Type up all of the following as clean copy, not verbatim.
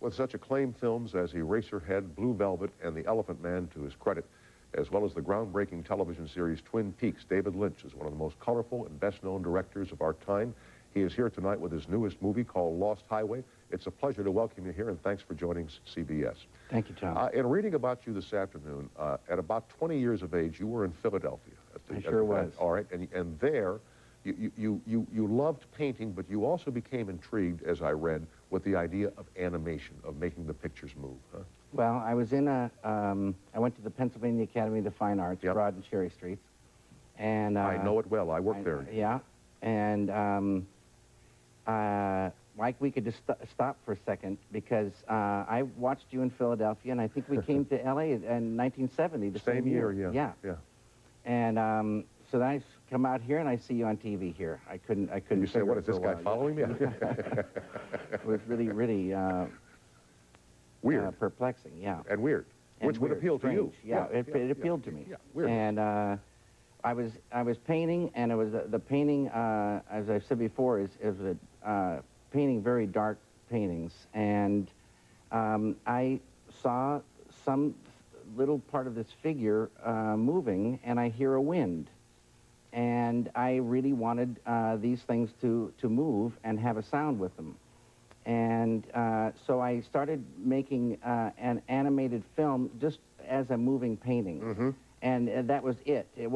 With such acclaimed films as Eraserhead, Blue Velvet, and The Elephant Man to his credit, as well as the groundbreaking television series Twin Peaks, David Lynch is one of the most colorful and best-known directors of our time. He is here tonight with his newest movie called Lost Highway. It's a pleasure to welcome you here, and thanks for joining CBS. Thank you, Tom. In reading about you this afternoon, at about 20 years of age, you were in Philadelphia. I sure was. All right, and there, you loved painting, but you also became intrigued, as I read, with the idea of animation, of making the pictures move, huh? Well, I was in I went to the Pennsylvania Academy of the Fine Arts, Yep. Broad and Cherry Streets. And I know it well. I worked there. Yeah. And Mike, we could just stop for a second, because I watched you in Philadelphia, and I think we came to L.A. in 1970, the same year. Yeah. And so then I come out here, and I see you on TV here. I couldn't You say, what, is this guy following me? It was really weird. Perplexing, yeah. And weird. Which would appeal to you. Yeah, it appealed to me. Yeah, weird. And I was painting, and it was the painting, as I've said before, is painting very dark paintings. And I saw some little part of this figure moving, and I hear a wind. And I really wanted these things to move and have a sound with them. And so I started making an animated film just as a moving painting. Mm-hmm. And that was it. I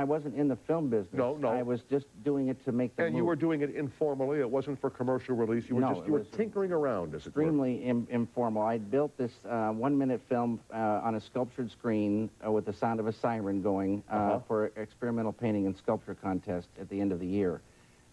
wasn't in the film business. No. I was just doing it to make the And you were doing it informally. It wasn't for commercial release. You were tinkering around, as it were. Extremely informal. I built this 1-minute film on a sculptured screen with the sound of a siren going for experimental painting and sculpture contest at the end of the year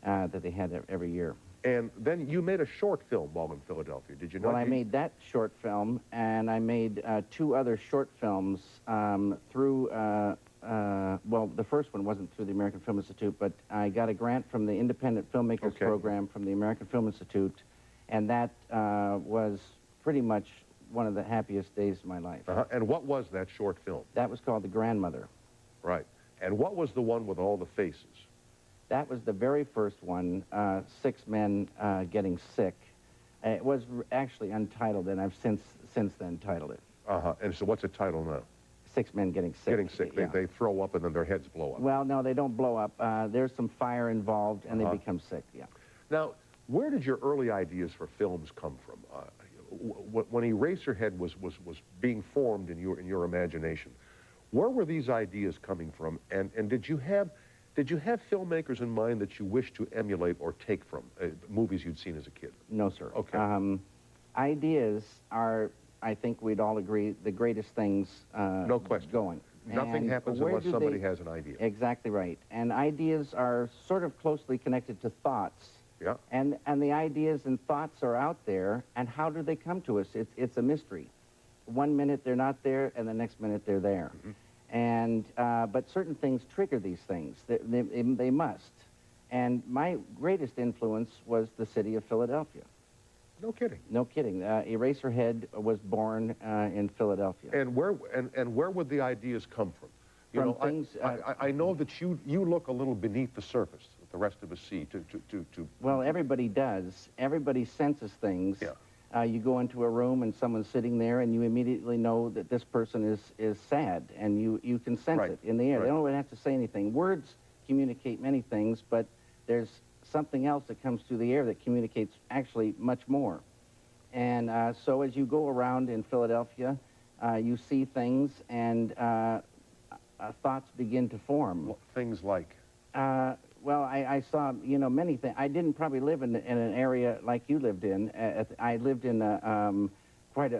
that they had every year. And then you made a short film while in Philadelphia, did you not? Well, I made that short film, and I made 2 other short films through, well, the first one wasn't through the American Film Institute, but I got a grant from the Independent Filmmakers Program from the American Film Institute, and that was pretty much one of the happiest days of my life. And what was that short film? That was called The Grandmother. Right. And what was the one with all the faces? That was the very first one, 6 men getting sick. It was actually untitled, and I've since then titled it. And so what's the title now? 6 men getting sick. Getting sick. Yeah. They throw up and then their heads blow up. Well, no, they don't blow up. There's some fire involved, and they become sick, yeah. Now, where did your early ideas for films come from? When Eraserhead was being formed in your imagination, where were these ideas coming from? And did you have filmmakers in mind that you wished to emulate or take from, movies you'd seen as a kid? No, sir. Okay. Ideas are, I think we'd all agree, the greatest things no question. Going. Nothing happens unless somebody has an idea. Exactly right. And ideas are sort of closely connected to thoughts. Yeah. And the ideas and thoughts are out there, and how do they come to us? It's a mystery. 1 minute they're not there, and the next minute they're there. Mm-hmm. And, but certain things trigger these things. They must. And my greatest influence was the city of Philadelphia. No kidding. No kidding. Eraserhead was born in Philadelphia. And where would the ideas come from? You know, things, I know that you look a little beneath the surface that the rest of us see. Well, everybody does. Everybody senses things. Yeah. You go into a room and someone's sitting there, and you immediately know that this person is sad, and you can sense it in the air. They don't even have to say anything. Words communicate many things, but there's something else that comes through the air that communicates actually much more. And so as you go around in Philadelphia, you see things, and thoughts begin to form. Things like? Well, I saw, many things. I didn't probably live in an area like you lived in. I lived in quite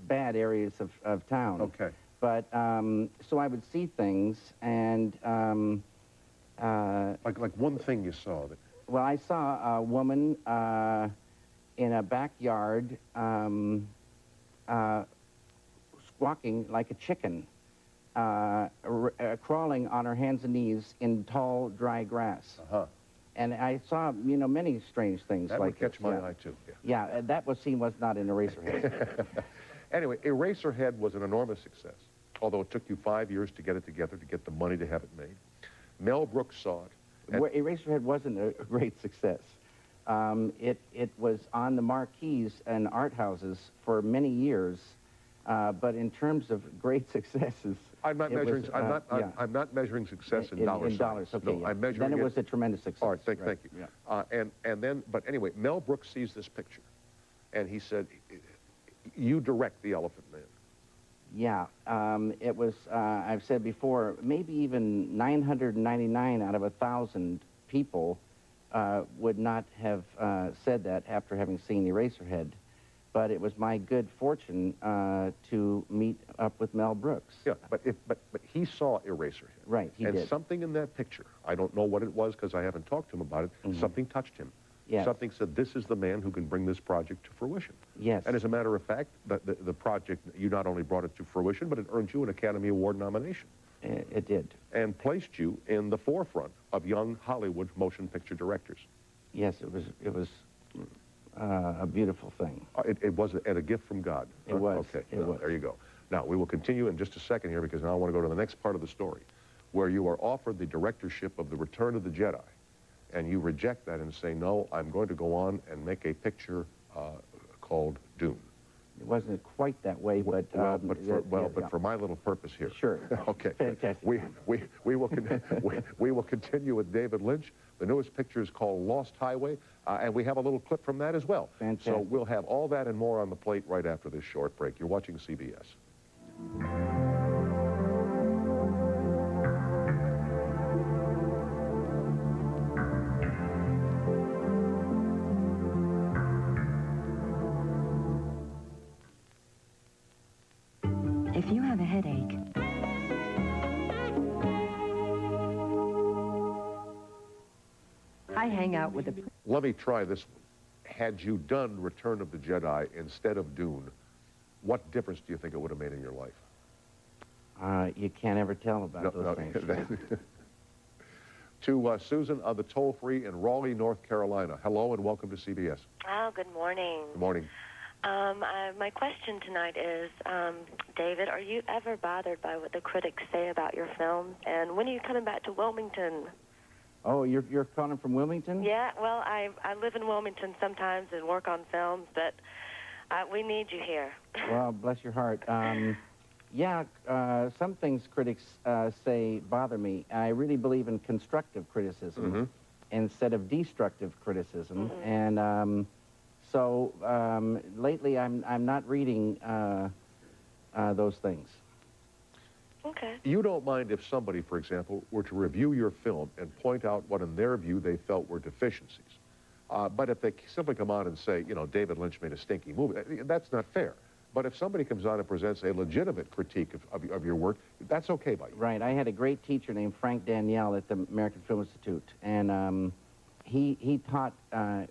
bad areas of town. Okay. But, so I would see things, and... like one thing you saw that... Well, I saw a woman in a backyard squawking like a chicken. Crawling on her hands and knees in tall, dry grass. And I saw, many strange things that like would catch my eye, too. Yeah, that scene was not in Eraserhead. Anyway, Eraserhead was an enormous success, although it took you 5 years to get it together, to get the money to have it made. Mel Brooks saw it. Eraserhead wasn't a great success. It was on the marquees and art houses for many years, but in terms of great successes, I'm not it measuring. was, I'm not measuring success in dollars. In dollars, okay. No, Yeah. I'm measuring. Then it was a tremendous success. All right, thank you. Yeah. And then, but anyway, Mel Brooks sees this picture, and he said, "You direct the Elephant Man." Yeah, it was, I've said before, maybe even 999 out of 1,000 people would not have said that after having seen Eraserhead. But it was my good fortune to meet up with Mel Brooks. Yeah, but he saw Eraserhead. Right, he did. And something in that picture, I don't know what it was because I haven't talked to him about it, something touched him. Yes. Something said, this is the man who can bring this project to fruition. Yes. And as a matter of fact, the project, you not only brought it to fruition, but it earned you an Academy Award nomination. It did. And placed you in the forefront of young Hollywood motion picture directors. Yes, it was a beautiful thing. It was a gift from God. It was. Okay, It was. There you go. Now, we will continue in just a second here because now I want to go to the next part of the story, where you are offered the directorship of The Return of the Jedi. And you reject that and say, no, I'm going to go on and make a picture called Dune. It wasn't quite that way, but... but for my little purpose here. Sure. Okay. Fantastic. We will continue with David Lynch. The newest picture is called Lost Highway, and we have a little clip from that as well. Fantastic. So we'll have all that and more on the plate right after this short break. You're watching CBS. If you have a headache, I hang out with a... Let me try this one. Had you done Return of the Jedi instead of Dune, what difference do you think it would have made in your life? You can't ever tell about those things. To Susan of the toll-free in Raleigh, North Carolina. Hello and welcome to CBS. Oh, good morning. Good morning. My question tonight is, David, are you ever bothered by what the critics say about your films? And when are you coming back to Wilmington? Oh, you're calling from Wilmington? Yeah, well, I live in Wilmington sometimes and work on films, but we need you here. Well, bless your heart. Yeah, some things critics say bother me. I really believe in constructive criticism instead of destructive criticism. And so lately I'm not reading those things. Okay. You don't mind if somebody, for example, were to review your film and point out what in their view they felt were deficiencies. But if they simply come on and say, you know, David Lynch made a stinky movie, that's not fair. But if somebody comes on and presents a legitimate critique of your work, that's okay by you. Right. I had a great teacher named Frank Danielle at the American Film Institute, and he taught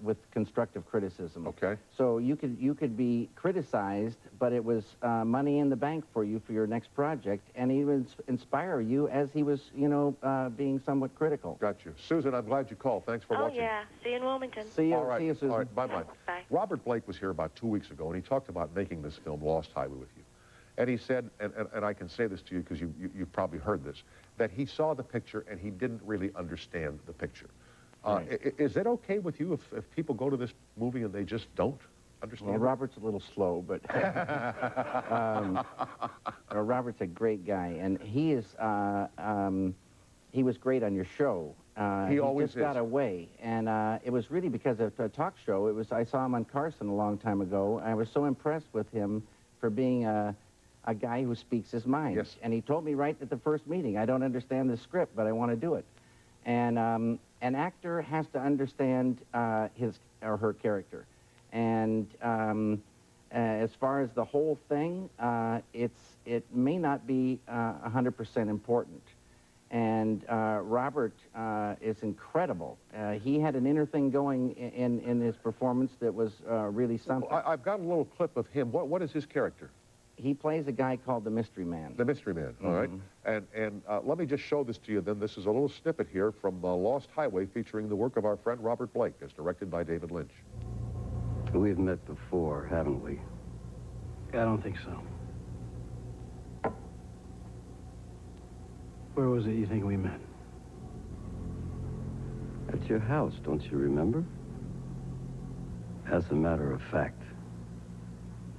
with constructive criticism. Okay. So you could be criticized, but it was money in the bank for you for your next project, and he would inspire you as he was, you know, being somewhat critical. Got you. Susan, I'm glad you called. Thanks for watching. Oh, yeah. See you in Wilmington. See you, All right. see you, Susan. All right, bye-bye. Bye. Robert Blake was here about 2 weeks ago, and he talked about making this film, Lost Highway, with you. And he said, and I can say this to you because you've probably heard this, that he saw the picture and he didn't really understand the picture. Right. Is it okay with you if people go to this movie and they just don't understand Well, it? Robert's a little slow, but Robert's a great guy, and he is. He was great on your show. He always just got is. away, and it was really because of a talk show. It was I saw him on Carson a long time ago. I was so impressed with him for being a guy who speaks his mind. Yes. And he told me right at the first meeting, I don't understand the script, but I want to do it. And an actor has to understand his or her character. And as far as the whole thing, it may not be 100% important. And Robert is incredible. He had an inner thing going in his performance that was really something. I've got a little clip of him. What is his character? He plays a guy called the Mystery Man. The Mystery Man, all right. And let me just show this to you then. This is a little snippet here from Lost Highway featuring the work of our friend Robert Blake, as directed by David Lynch. We've met before, haven't we? I don't think so. Where was it you think we met? At your house, don't you remember? As a matter of fact,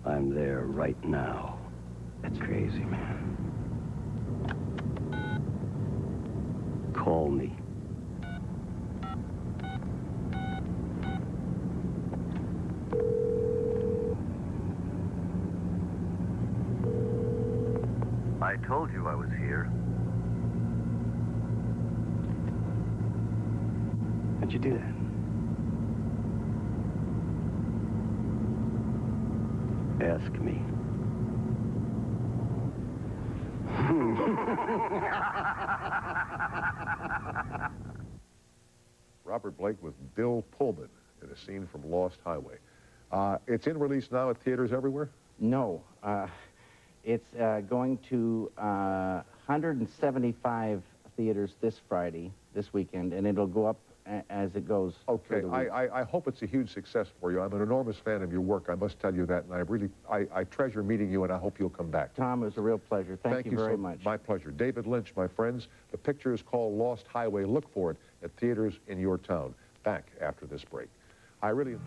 I'm there right now. That's crazy, man. Call me. I told you I was here. How'd you do that? Ask me. Robert Blake with Bill Pullman in a scene from Lost Highway. It's in release now at theaters everywhere? No. It's going to 175 theaters this Friday, this weekend, and it'll go up as it goes. Okay, through the week. I hope it's a huge success for you. I'm an enormous fan of your work, I must tell you that, and I treasure meeting you, and I hope you'll come back. Tom, it was a real pleasure. Thank you very so much. My pleasure. David Lynch, my friends. The picture is called Lost Highway. Look for it at theaters in your town. Back after this break. I really...